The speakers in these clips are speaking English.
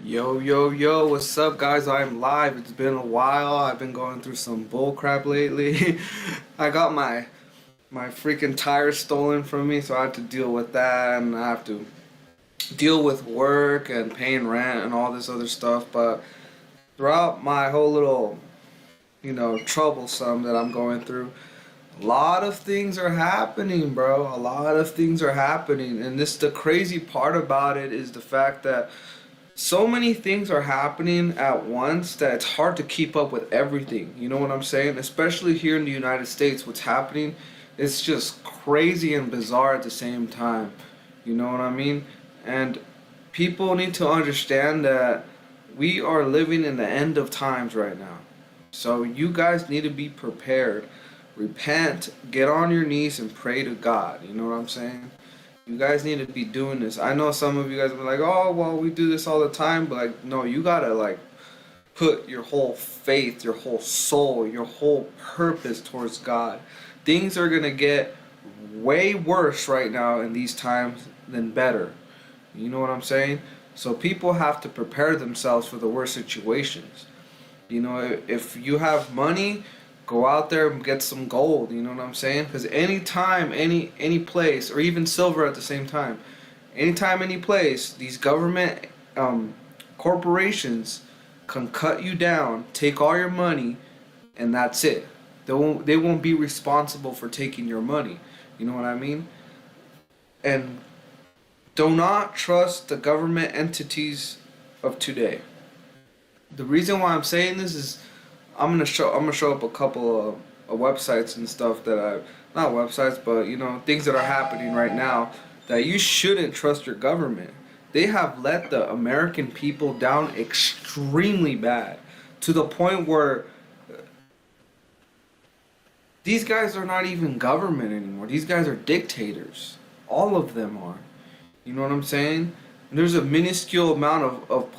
Yo, yo, yo, what's up, guys? I'm live. It's been a while. I've been going through some bull crap lately. I got my freaking tires stolen from me, so I have to deal with that, and I have to deal with work and paying rent and all this other stuff. But throughout my whole little, troublesome that I'm going through, a lot of things are happening, bro. A lot of things are happening, and the crazy part about it is the fact that so many things are happening at once that it's hard to keep up with everything. You know what I'm saying? Especially here in the United States, what's happening is just crazy and bizarre at the same time. You know what I mean? And people need to understand that we are living in the end of times right now. So you guys need to be prepared. Repent, get on your knees and pray to God. You know what I'm saying? You guys need to be doing this. I know some of you guys are like, oh, well, we do this all the time, but like, no, you gotta like put your whole faith, your whole soul, your whole purpose towards God. Things are gonna get way worse right now in these times than better. You know what I'm saying? So people have to prepare themselves for the worst situations. You know, if you have money, go out there and get some gold. You know what I'm saying? Because anytime, any place, or even silver at the same time, anytime, any place, these government corporations can cut you down, take all your money, and that's it. They won't be responsible for taking your money. You know what I mean? And do not trust the government entities of today. The reason why I'm saying this is I'm gonna show up a couple of websites and stuff that I not websites, but things that are happening right now that you shouldn't trust your government. They have let the American people down extremely bad, to the point where these guys are not even government anymore. These guys are dictators. All of them are. You know what I'm saying? And there's a minuscule amount of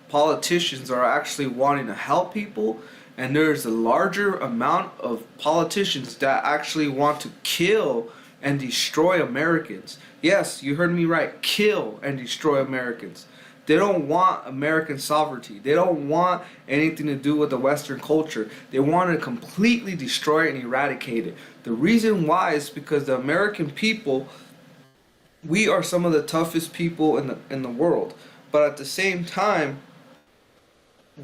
politicians are actually wanting to help people, and there's a larger amount of politicians that actually want to kill and destroy Americans. Yes, you heard me right. Kill and destroy Americans. They don't want American sovereignty. They don't want anything to do with the Western culture. They want to completely destroy it and eradicate it. The reason why is because the American people, we are some of the toughest people in the world. But at the same time,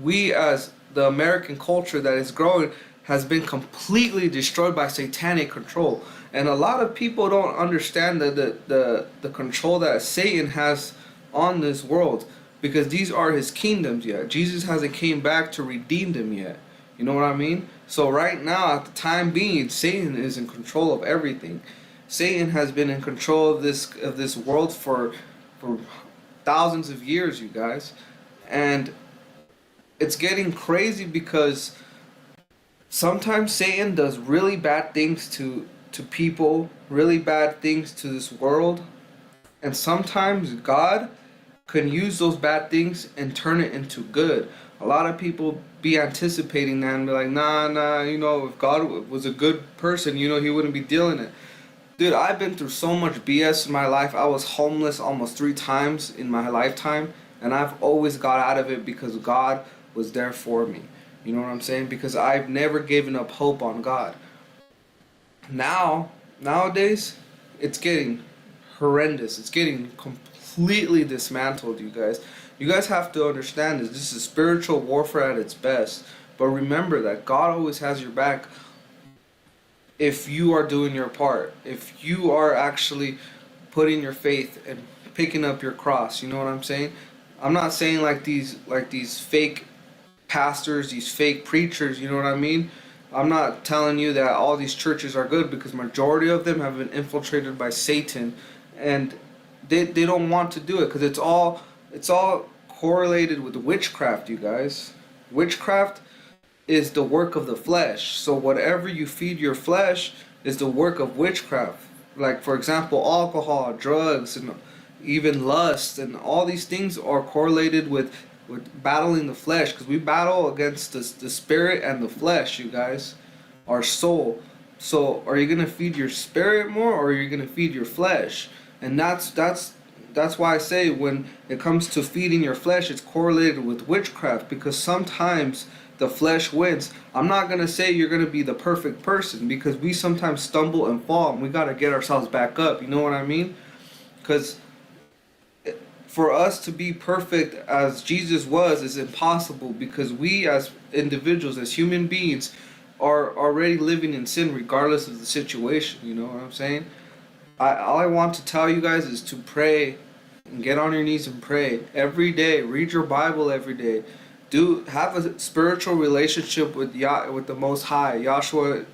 we as the American culture that is growing has been completely destroyed by satanic control. And a lot of people don't understand the control that Satan has on this world, because these are his kingdoms yet. Jesus hasn't came back to redeem them yet. You know what I mean? So right now, at the time being, Satan is in control of everything. Satan has been in control of this world for thousands of years, you guys. And it's getting crazy because sometimes Satan does really bad things to people, really bad things to this world, and sometimes God can use those bad things and turn it into good. A lot of people be anticipating that and be like, nah, if God was a good person, he wouldn't be dealing it. Dude, I've been through so much BS in my life. I was homeless almost 3 times in my lifetime, and I've always got out of it because God was there for me. You know what I'm saying? Because I've never given up hope on God. Nowadays, it's getting horrendous. It's getting completely dismantled, you guys. You guys have to understand this. This is spiritual warfare at its best. But remember that God always has your back if you are doing your part. If you are actually putting your faith and picking up your cross. You know what I'm saying? I'm not saying like these fake pastors, these fake preachers, you know what I mean? I'm not telling you that all these churches are good, because majority of them have been infiltrated by Satan, and they don't want to do it because it's all correlated with witchcraft, you guys. Witchcraft is the work of the flesh. So whatever you feed your flesh is the work of witchcraft. Like, for example, alcohol, drugs, and even lust, and all these things are correlated with battling the flesh, because we battle against the spirit and the flesh, you guys, our soul. So are you going to feed your spirit more, or are you going to feed your flesh? And that's that's why I say when it comes to feeding your flesh, it's correlated with witchcraft, because sometimes the flesh wins. I'm not gonna say you're gonna be the perfect person, because we sometimes stumble and fall, and we gotta get ourselves back up. You know what I mean? Because for us to be perfect as Jesus was is impossible, because we as individuals, as human beings, are already living in sin regardless of the situation. You know what I'm saying? All I want to tell you guys is to pray and get on your knees and pray every day. Read your Bible every day. Have a spiritual relationship with with the Most High, Yahshua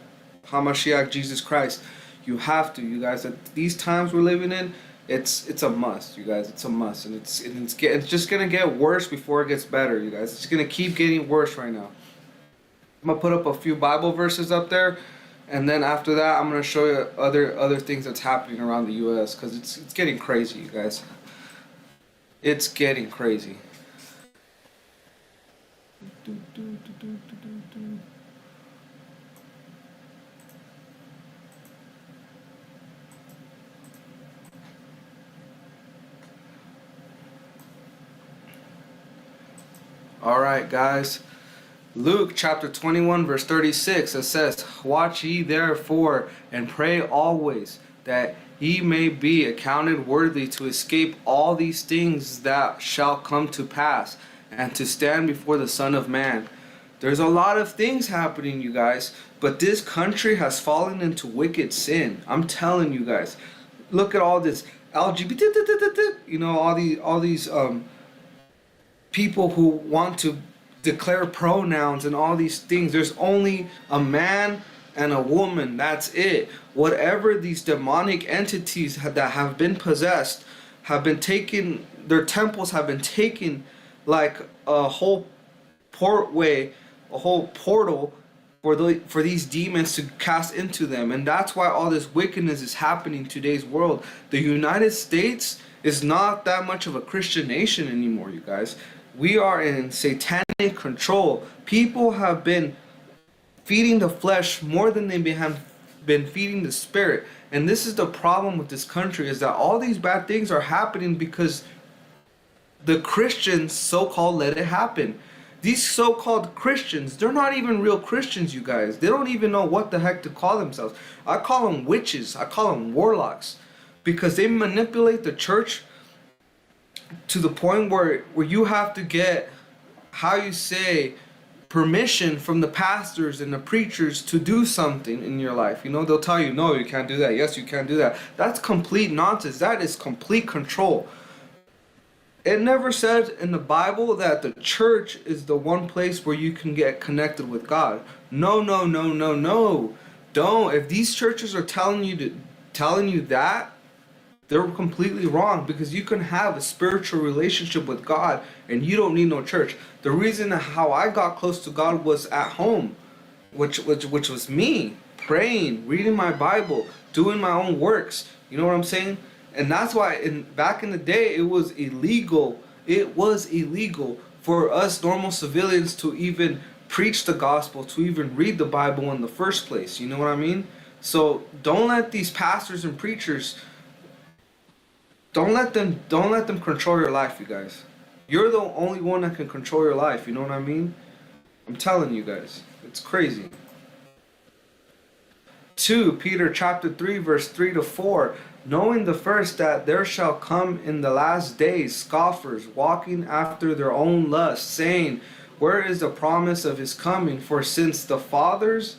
Hamashiach, Jesus Christ. You have to, you guys. At these times we're living in, it's a must, you guys. It's a must, and it's just gonna get worse before it gets better, you guys. It's gonna keep getting worse right now. I'm gonna put up a few Bible verses up there, and then after that, I'm gonna show you other things that's happening around the U.S. because it's getting crazy, you guys. It's getting crazy. Alright, guys. Luke chapter 21 verse 36, it says, "Watch ye therefore, and pray always, that ye may be accounted worthy to escape all these things that shall come to pass, and to stand before the Son of Man." There's a lot of things happening, you guys, but this country has fallen into wicked sin. I'm telling you guys. Look at all this LGBT, you know, all these people who want to declare pronouns and all these things. There's only a man and a woman. That's it. Whatever these demonic entities that have been possessed have been taken, their temples have been taken like a whole a whole portal for these demons to cast into them. And that's why all this wickedness is happening in today's world. The United States is not that much of a Christian nation anymore, you guys. We are in satanic control. People have been feeding the flesh more than they have been feeding the spirit. And this is the problem with this country, is that all these bad things are happening because the Christians so-called let it happen. These so-called Christians, they're not even real Christians, you guys. They don't even know what the heck to call themselves. I call them witches. I call them warlocks, because they manipulate the church to the point where you have to get, how you say, permission from the pastors and the preachers to do something in your life. You know, they'll tell you, no, you can't do that. Yes, you can do that. That's complete nonsense. That is complete control. It never says in the Bible that the church is the one place where you can get connected with God. No, no, no, no, no. Don't. If these churches are telling you that, they're completely wrong, because you can have a spiritual relationship with God and you don't need no church. The reason how I got close to God was at home, which was me praying, reading my Bible, doing my own works. You know what I'm saying? And that's why back in the day it was illegal. It was illegal for us normal civilians to even preach the gospel, to even read the Bible in the first place. You know what I mean? So don't let these pastors and preachers, don't let them control your life, you guys. You're the only one that can control your life, you know what I mean? I'm telling you guys, it's crazy. 2 Peter chapter 3 verse 3 to 4, "Knowing the first that there shall come in the last days scoffers, walking after their own lusts, saying, Where is the promise of his coming? For since the fathers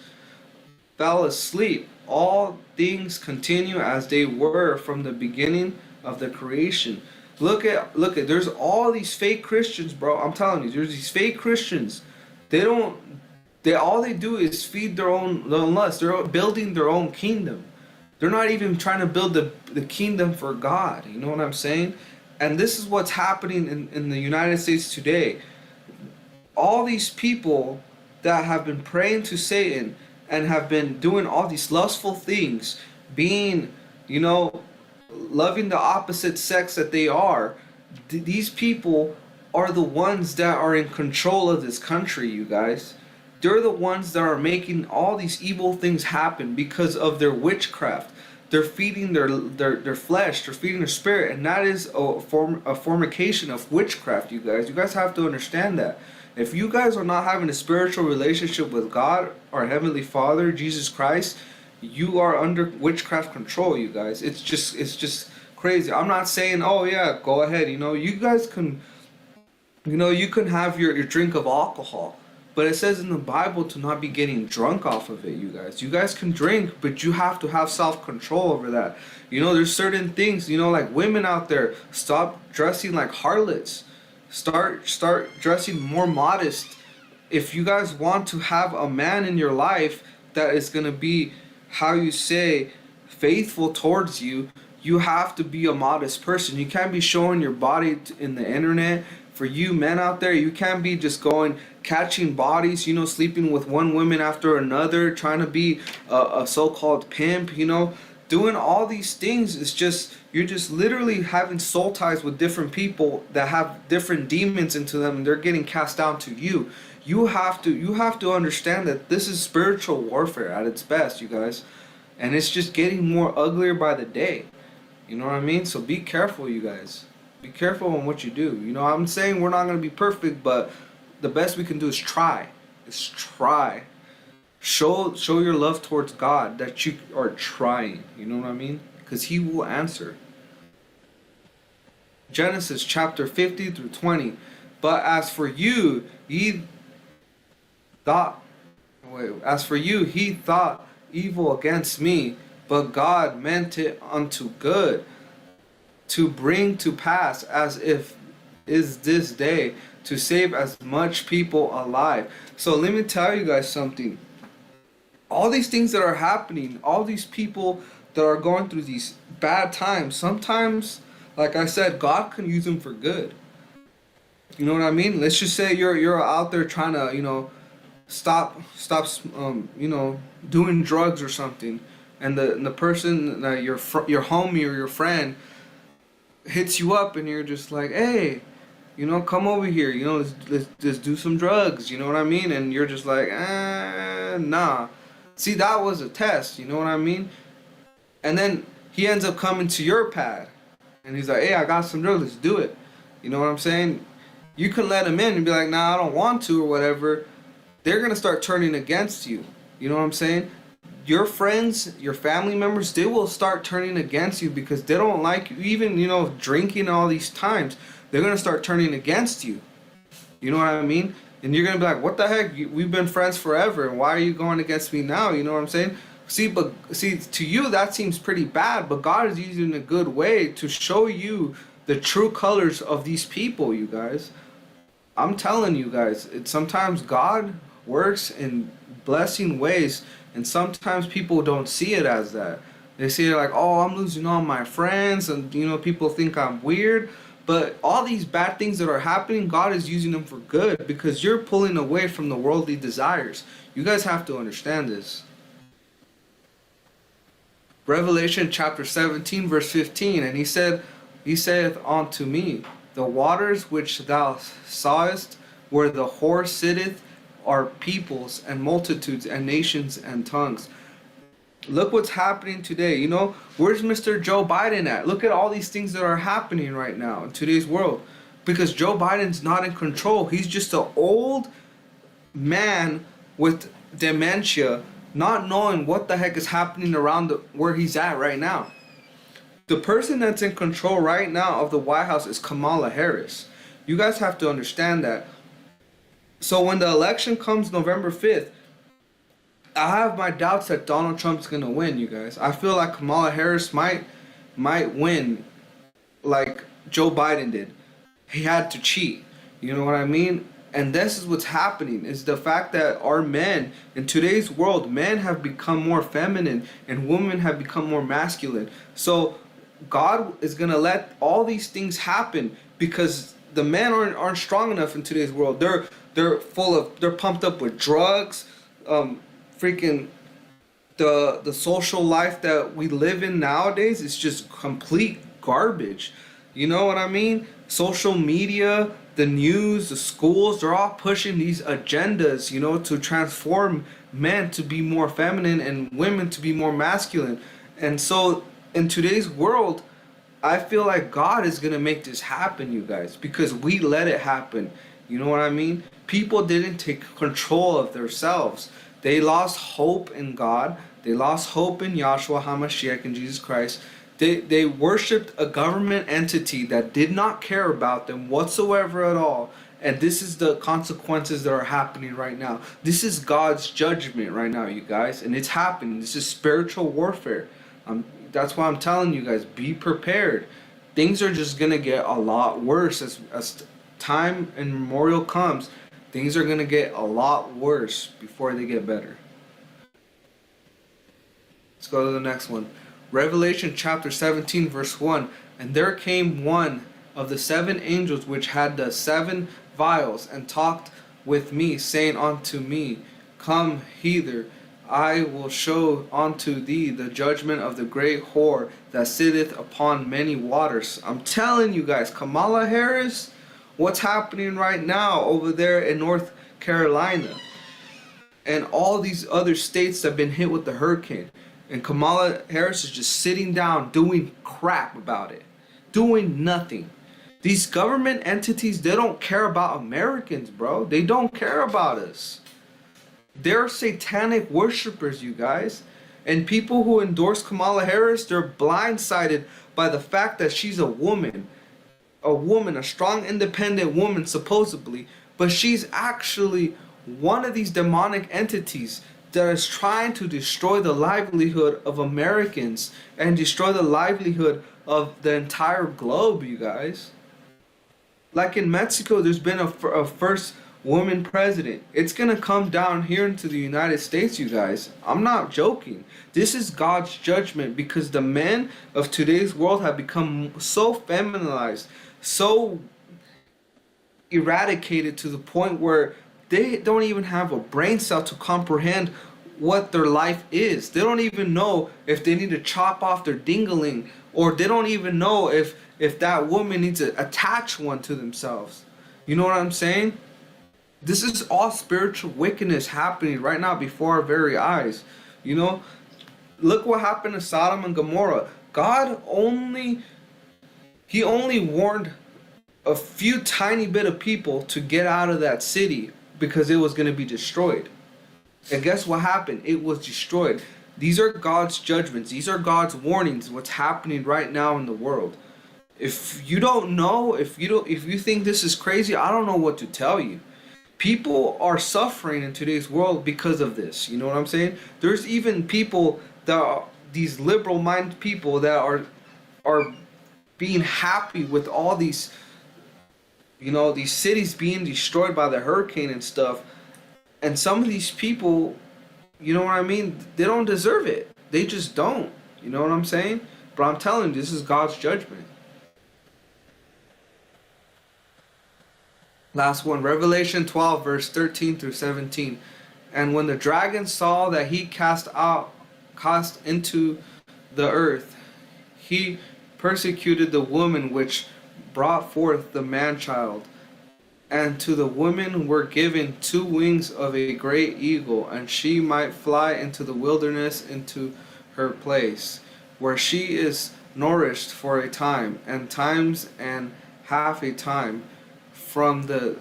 fell asleep, all things continue as they were from the beginning of the creation." Look at there's all these fake Christians, bro. I'm telling you, there's these fake Christians. All they do is feed their own lust. They're building their own kingdom. They're not even trying to build the kingdom for God. You know what I'm saying? And this is what's happening in the United States today. All these people that have been praying to Satan and have been doing all these lustful things, being, you know, loving the opposite sex that they are, these people are the ones that are in control of this country, you guys. They're the ones that are making all these evil things happen because of their witchcraft. they're feeding their flesh, they're feeding their spirit, and that is a fornication of witchcraft. You guys have to understand that. If you guys are not having a spiritual relationship with God, our Heavenly Father, Jesus Christ, you are under witchcraft control, you guys. It's just crazy. I'm not saying, oh yeah, go ahead. You guys can, you can have your drink of alcohol. But it says in the Bible to not be getting drunk off of it, you guys. You guys can drink, but you have to have self-control over that. There's certain things, like women out there, stop dressing like harlots. Start dressing more modest. If you guys want to have a man in your life that is going to be, how you say, faithful towards you, you have to be a modest person. You can't be showing your body in the internet. For you men out there, you can't be just going catching bodies, sleeping with one woman after another, trying to be a so-called pimp, doing all these things. Is just, you're just literally having soul ties with different people that have different demons into them, and they're getting cast down to you. You have to understand that this is spiritual warfare at its best, you guys, and it's just getting more uglier by the day. You know what I mean? So be careful, you guys. Be careful on what you do. I'm saying we're not going to be perfect, but the best we can do is try. Try. Show your love towards God that you are trying. You know what I mean? Because He will answer. Genesis chapter 50 through 20. But as for you, he thought evil against me, but God meant it unto good, to bring to pass as if is this day, to save as much people alive. So let me tell you guys something. All these things that are happening, all these people that are going through these bad times, sometimes, like I said, God can use them for good. You know what I mean? Let's just say you're out there trying to, stop doing drugs or something, and the person, your homie or your friend, hits you up, and you're just like, hey, come over here, let's do some drugs, you know what I mean? And you're just like, nah. See, that was a test, you know what I mean? And then he ends up coming to your pad, and he's like, hey, I got some drugs, let's do it. You know what I'm saying? You can let him in and be like, nah, I don't want to, or whatever. They're going to start turning against you. You know what I'm saying? Your friends, your family members, they will start turning against you because they don't like you. Even, drinking all these times, they're going to start turning against you. You know what I mean? And you're going to be like, what the heck? We've been friends forever, and why are you going against me now? You know what I'm saying? See, to you, that seems pretty bad, but God is using it in a good way to show you the true colors of these people, you guys. I'm telling you guys, sometimes God works in blessing ways, and sometimes people don't see it as that. They see it like, oh, I'm losing all my friends, and people think I'm weird. But all these bad things that are happening, God is using them for good, because you're pulling away from the worldly desires. You guys have to understand this. Revelation chapter 17 verse 15, and he saith unto me, the waters which thou sawest, where the whore sitteth, are peoples and multitudes and nations and tongues. Look what's happening today. Where's Mr. Joe Biden at? Look at all these things that are happening right now in today's world. Because Joe Biden's not in control. He's just an old man with dementia, not knowing what the heck is happening around where he's at right now. The person that's in control right now of the White House is Kamala Harris. You guys have to understand that. So when the election comes November 5th, I have my doubts that Donald Trump's going to win, you guys. I feel like Kamala Harris might win like Joe Biden did. He had to cheat. You know what I mean? And this is what's happening, is the fact that our men, in today's world, men have become more feminine and women have become more masculine. So God is going to let all these things happen because the men aren't strong enough in today's world. They're pumped up with drugs, freaking the social life that we live in nowadays is just complete garbage. You know what I mean? Social media, the news, the schools, they're all pushing these agendas, to transform men to be more feminine and women to be more masculine. And so in today's world, I feel like God is going to make this happen, you guys, because we let it happen. You know what I mean? People didn't take control of themselves. They lost hope in God. They lost hope in Yahshua HaMashiach and Jesus Christ. They worshipped a government entity that did not care about them whatsoever at all. And this is the consequences that are happening right now. This is God's judgment right now, you guys. And it's happening. This is spiritual warfare. That's why I'm telling you guys, be prepared. Things are just going to get a lot worse as time and memorial comes. Things are going to get a lot worse before they get better. Let's go to the next one. Revelation chapter 17 verse 1. And there came one of the seven angels which had the seven vials, and talked with me, saying unto me, Come hither, I will show unto thee the judgment of the great whore that sitteth upon many waters. I'm telling you guys, Kamala Harris, what's happening right now over there in North Carolina and all these other states that have been hit with the hurricane. And Kamala Harris is just sitting down doing crap about it. Doing nothing. These government entities, they don't care about Americans, bro. They don't care about us. They're satanic worshipers, you guys. And people who endorse Kamala Harris, they're blindsided by the fact that she's a woman. A strong, independent woman, supposedly. But she's actually one of these demonic entities that is trying to destroy the livelihood of Americans and destroy the livelihood of the entire globe, you guys. Like in Mexico, there's been a first woman president. It's going to come down here into the United States, you guys. I'm not joking. This is God's judgment because the men of today's world have become so feminized, so eradicated to the point where they don't even have a brain cell to comprehend what their life is. They don't even know if they need to chop off their dingling, or they don't even know if that woman needs to attach one to themselves. You know what I'm saying? This is all spiritual wickedness happening right now before our very eyes. You know, look what happened to Sodom and Gomorrah. He only warned a few tiny bit of people to get out of that city because it was going to be destroyed. And guess what happened? It was destroyed. These are God's judgments. These are God's warnings. What's happening right now in the world. If you don't know, if you think this is crazy, I don't know what to tell you. People are suffering in today's world because of this. You know what I'm saying? There's even people that are these liberal-minded people that are being happy with all these, you know, these cities being destroyed by the hurricane and stuff. And some of these people, you know what I mean? They don't deserve it. They just don't. You know what I'm saying? But I'm telling you, this is God's judgment. Last one, Revelation 12, verse 13 through 17. And when the dragon saw that he cast into the earth, he persecuted the woman which brought forth the man-child. And to the woman were given 2 wings of a great eagle, and she might fly into the wilderness, into her place, where she is nourished for a time, and times and half a time, from the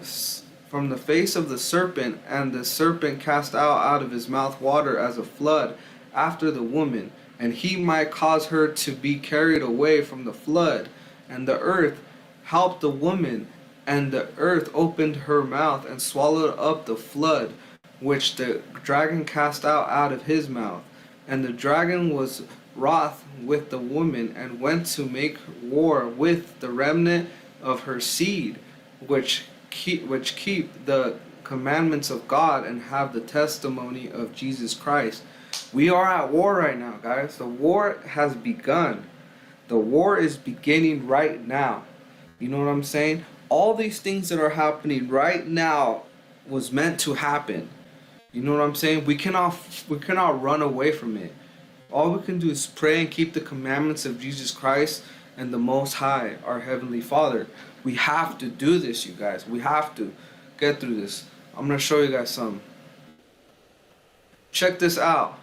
face of the serpent. And the serpent cast out of his mouth water as a flood after the woman, and he might cause her to be carried away from the flood. And the earth helped the woman, and the earth opened her mouth and swallowed up the flood which the dragon cast out of his mouth. And the dragon was wroth with the woman, and went to make war with the remnant of her seed, which keep the commandments of God and have the testimony of Jesus Christ. We are at war right now, guys. The war has begun. The war is beginning right now. You know what I'm saying? All these things that are happening right now was meant to happen. You know what I'm saying? We cannot run away from it. All we can do is pray and keep the commandments of Jesus Christ and the Most High, our Heavenly Father. We have to do this, you guys. We have to get through this. I'm going to show you guys some. Check this out.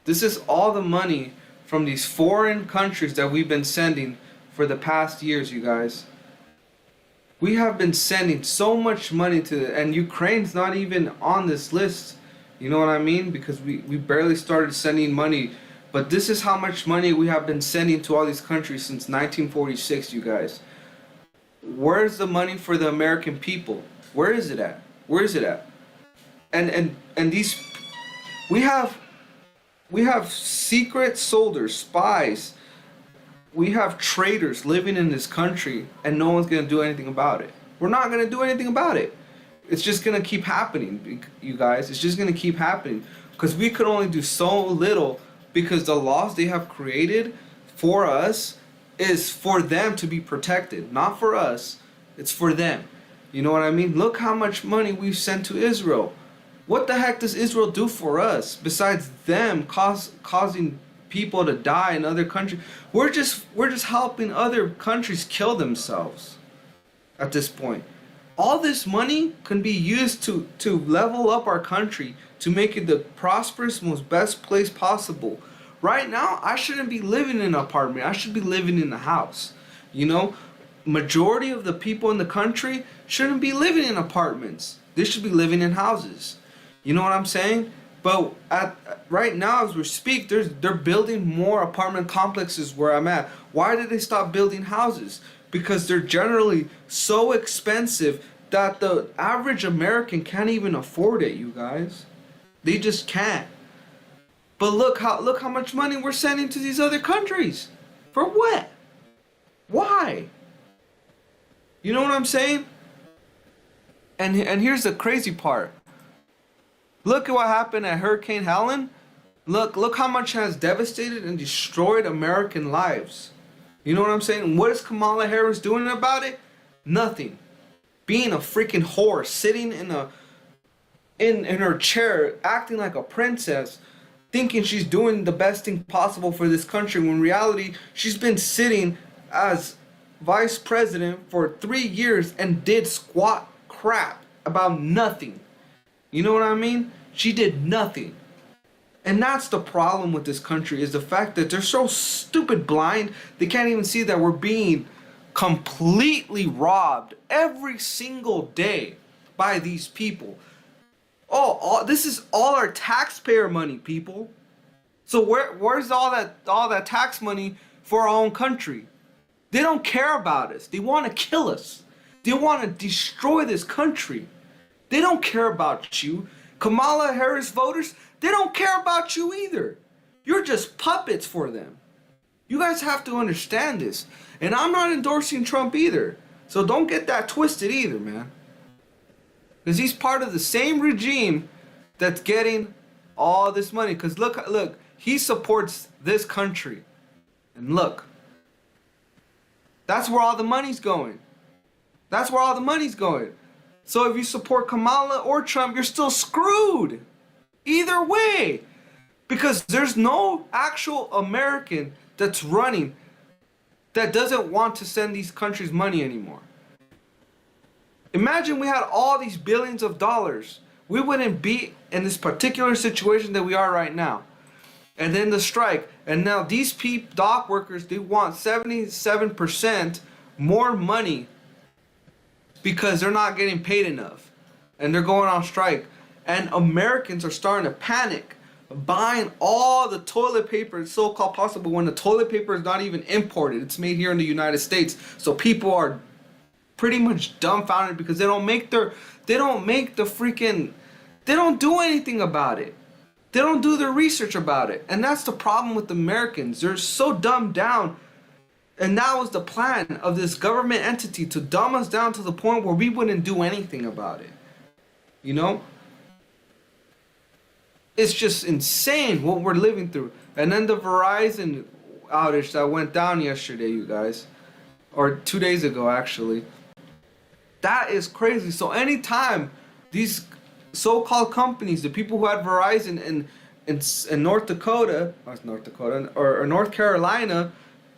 This is all the money from these foreign countries that we've been sending for the past years, you guys. We have been sending so much money to, and Ukraine's not even on this list. You know what I mean? Because we barely started sending money. But this is how much money we have been sending to all these countries since 1946, you guys. Where's the money for the American people? Where is it at? Where is it at? And these, we have secret soldiers, spies. We have traitors living in this country, and no one's gonna do anything about it. We're not gonna do anything about it. It's just gonna keep happening, you guys. It's just gonna keep happening because we could only do so little, because the laws they have created for us is for them to be protected, not for us. It's for them. You know what I mean? Look how much money we've sent to Israel. What the heck does Israel do for us besides them causing people to die in other countries? We're just helping other countries kill themselves at this point. All this money can be used to level up our country, to make it the prosperous, most best place possible. Right now, I shouldn't be living in an apartment. I should be living in a house. You know, majority of the people in the country shouldn't be living in apartments. They should be living in houses. You know what I'm saying? But right now, as we speak, they're building more apartment complexes where I'm at. Why did they stop building houses? Because they're generally so expensive that the average American can't even afford it, you guys. They just can't. But look how much money we're sending to these other countries. For what? Why? You know what I'm saying? And here's the crazy part. Look at what happened at Hurricane Helen. Look how much has devastated and destroyed American lives. You know what I'm saying? What is Kamala Harris doing about it? Nothing. Being a freaking whore, sitting in her chair, acting like a princess, thinking she's doing the best thing possible for this country, when in reality she's been sitting as vice president for 3 years and did squat crap about nothing. You know what I mean? She did nothing. And that's the problem with this country, is the fact that they're so stupid blind, they can't even see that we're being completely robbed every single day by these people. This is all our taxpayer money, people. So where's all that tax money for our own country? They don't care about us. They want to kill us. They want to destroy this country. They don't care about you. Kamala Harris voters, they don't care about you either. You're just puppets for them. You guys have to understand this. And I'm not endorsing Trump either. So don't get that twisted either, man. Because he's part of the same regime that's getting all this money. Because look, he supports this country. And look, that's where all the money's going. That's where all the money's going. So if you support Kamala or Trump, you're still screwed. Either way. Because there's no actual American that's running that doesn't want to send these countries money anymore. Imagine we had all these billions of dollars. We wouldn't be in this particular situation that we are right now. And then the strike. And now these dock workers, they want 77% more money because they're not getting paid enough. And they're going on strike. And Americans are starting to panic, buying all the toilet paper so-called possible, when the toilet paper is not even imported. It's made here in the United States. So people are pretty much dumbfounded because they don't do anything about it. They don't do their research about it. And that's the problem with Americans. They're so dumbed down. And that was the plan of this government entity, to dumb us down to the point where we wouldn't do anything about it. You know? It's just insane what we're living through. And then the Verizon outage that went down yesterday, you guys. Or 2 days ago, actually. That is crazy. So anytime these so-called companies, the people who had Verizon in North Dakota, or North Carolina,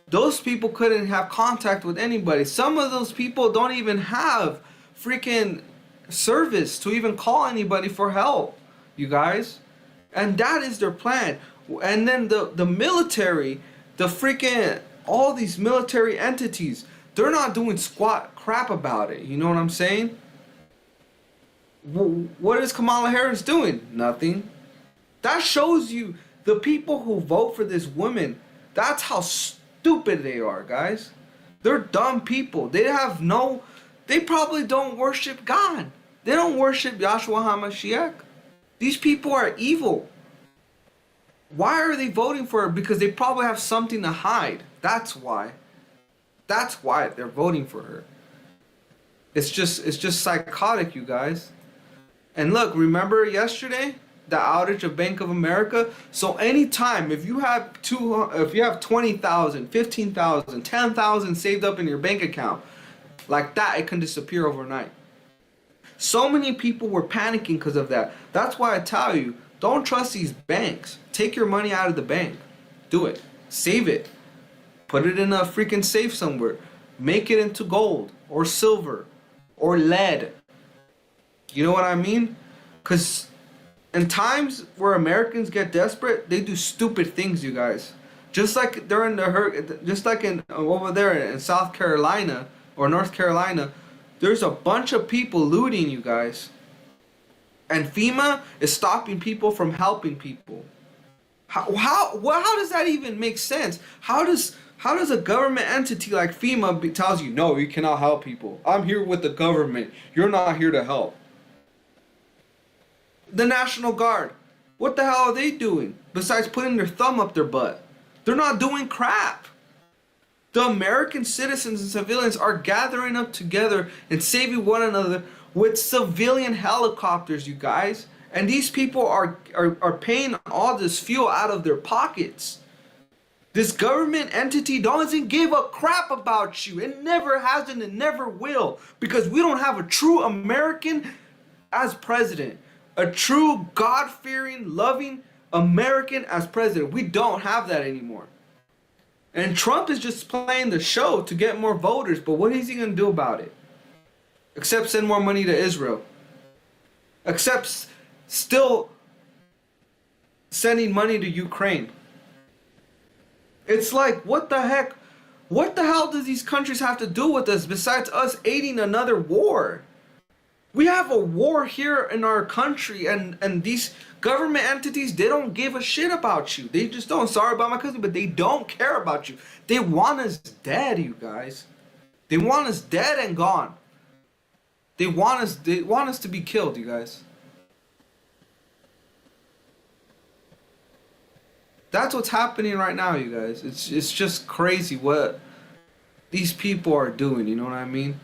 those people couldn't have contact with anybody. Some of those people don't even have freaking service to even call anybody for help, you guys. And that is their plan. And then the military, the freaking all these military entities, they're not doing squat crap about it. You know what I'm saying? What is Kamala Harris doing? Nothing. That shows you the people who vote for this woman. That's how stupid they are, guys. They're dumb people. They probably don't worship God. They don't worship Yahshua HaMashiach. These people are evil. Why are they voting for her? Because they probably have something to hide. That's why. That's why they're voting for her. It's just psychotic, you guys. And look, remember yesterday the outage of Bank of America? So anytime if you have 20,000, 15,000, 10,000 saved up in your bank account, like that, it can disappear overnight. So many people were panicking because of that. That's why I tell you, don't trust these banks. Take your money out of the bank. Do it. Save it. Put it in a freaking safe somewhere. Make it into gold or silver or lead. You know what I mean? Because in times where Americans get desperate, they do stupid things, you guys. Just like during just like in over there in South Carolina or North Carolina, there's a bunch of people looting, you guys. And FEMA is stopping people from helping people. How does that even make sense? How does a government entity like FEMA tells you, no, you cannot help people. I'm here with the government. You're not here to help. The National Guard, what the hell are they doing besides putting their thumb up their butt? They're not doing crap. The American citizens and civilians are gathering up together and saving one another with civilian helicopters, you guys. And these people are paying all this fuel out of their pockets. This government entity doesn't give a crap about you. It never has and it never will. Because we don't have a true American as president. A true God-fearing, loving American as president. We don't have that anymore. And Trump is just playing the show to get more voters. But what is he going to do about it? Except send more money to Israel. Except still sending money to Ukraine. It's like, what the heck? What the hell do these countries have to do with us besides us aiding another war? We have a war here in our country, and these government entities, they don't give a shit about you. They just don't. Sorry about my cousin, but they don't care about you. They want us dead, you guys. They want us dead and gone. They want us to be killed, you guys. That's what's happening right now, you guys. It's just crazy what these people are doing, you know what I mean?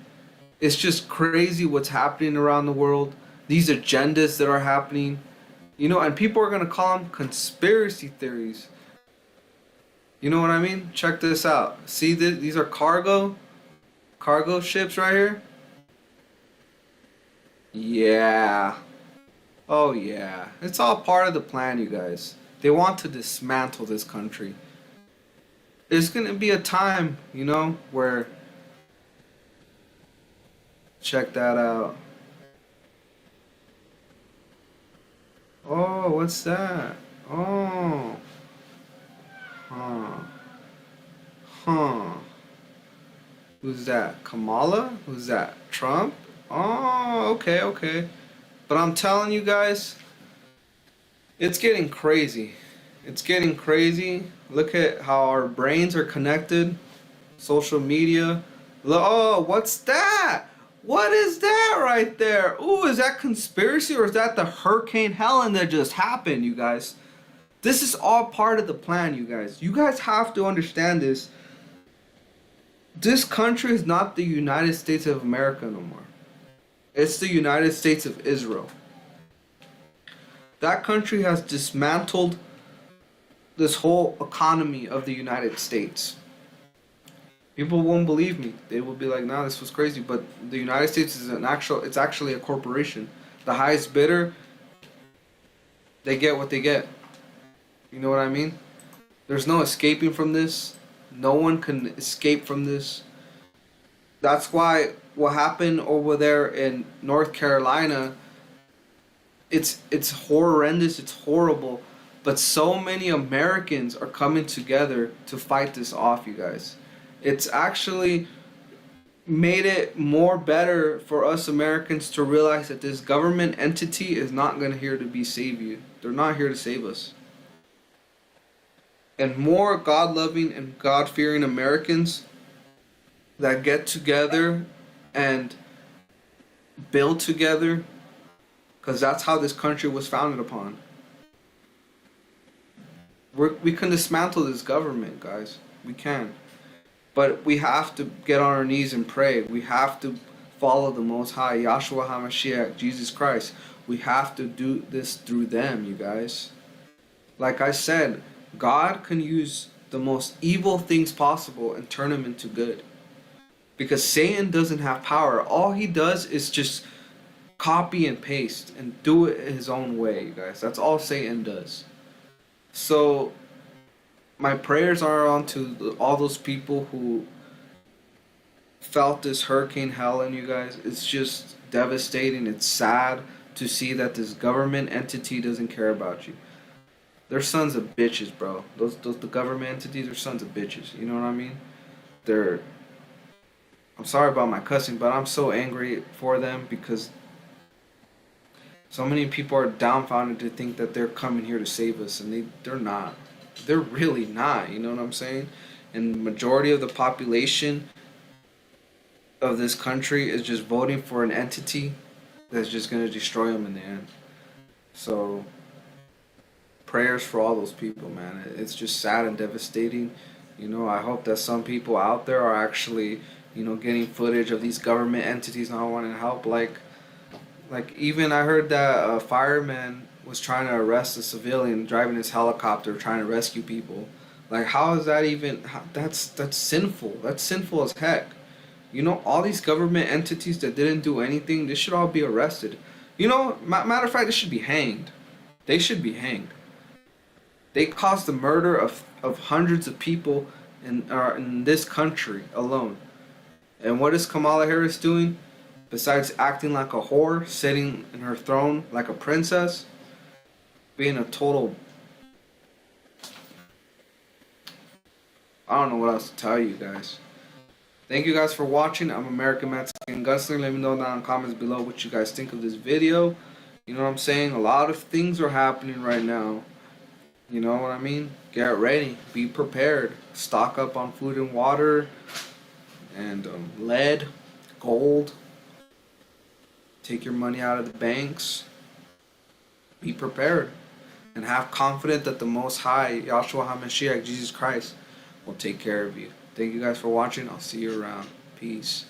It's just crazy what's happening around the world. These agendas that are happening. You know, and people are going to call them conspiracy theories. You know what I mean? Check this out. See, these are cargo ships right here. Yeah. Oh, yeah. It's all part of the plan, you guys. They want to dismantle this country. There's going to be a time, you know, where... Check that out. Oh, what's that? Oh. Huh. Who's that? Kamala? Who's that? Trump? Oh, okay. But I'm telling you guys, it's getting crazy. It's getting crazy. Look at how our brains are connected. Social media. Oh, what's that? What is that right there? Ooh, is that conspiracy or is that the Hurricane Helen that just happened, you guys? This is all part of the plan, you guys. You guys have to understand this. This country is not the United States of America no more. It's the United States of Israel. That country has dismantled this whole economy of the United States. People won't believe me. They will be like, "Nah, this was crazy." But the United States is it's actually a corporation. The highest bidder, they get what they get. You know what I mean? There's no escaping from this. No one can escape from this. That's why what happened over there in North Carolina, it's horrendous, it's horrible. But so many Americans are coming together to fight this off, you guys. It's actually made it more better for us Americans to realize that this government entity is not going to here to be save you. They're not here to save us. And more God-loving and God-fearing Americans that get together and build together, because that's how this country was founded upon. We can dismantle this government, guys. We can. But we have to get on our knees and pray. We have to follow the Most High, Yahshua HaMashiach, Jesus Christ. We have to do this through them, you guys. Like I said, God can use the most evil things possible and turn them into good. Because Satan doesn't have power. All he does is just copy and paste and do it his own way, you guys. That's all Satan does. So my prayers are on to all those people who felt this hurricane Helen, you guys. It's just devastating. It's sad to see that this government entity doesn't care about you. They're sons of bitches, bro. The government entities are sons of bitches. You know what I mean? I'm sorry about my cussing, but I'm so angry for them because so many people are dumbfounded to think that they're coming here to save us, and they're not. They're really not, you know what I'm saying? And the majority of the population of this country is just voting for an entity that's just going to destroy them in the end. So, prayers for all those people, man. It's just sad and devastating. You know, I hope that some people out there are actually, you know, getting footage of these government entities not wanting to help. Like even I heard that a fireman was trying to arrest a civilian driving his helicopter trying to rescue people. Like, how is that even, that's sinful. That's sinful as heck. You know, all these government entities that didn't do anything, they should all be arrested. You know, matter of fact, they should be hanged. They should be hanged. They caused the murder of hundreds of people in this country alone. And what is Kamala Harris doing? Besides acting like a whore, sitting in her throne like a princess, being a total... I don't know what else to tell you guys. Thank you guys for watching. I'm American Mexican Gunslinger. Let me know down in the comments below what you guys think of this video. You know what I'm saying? A lot of things are happening right now. You know what I mean? Get ready. Be prepared. Stock up on food and water. And lead, gold. Take your money out of the banks. Be prepared. And have confidence that the Most High, Yahshua HaMashiach, Jesus Christ, will take care of you. Thank you guys for watching. I'll see you around. Peace.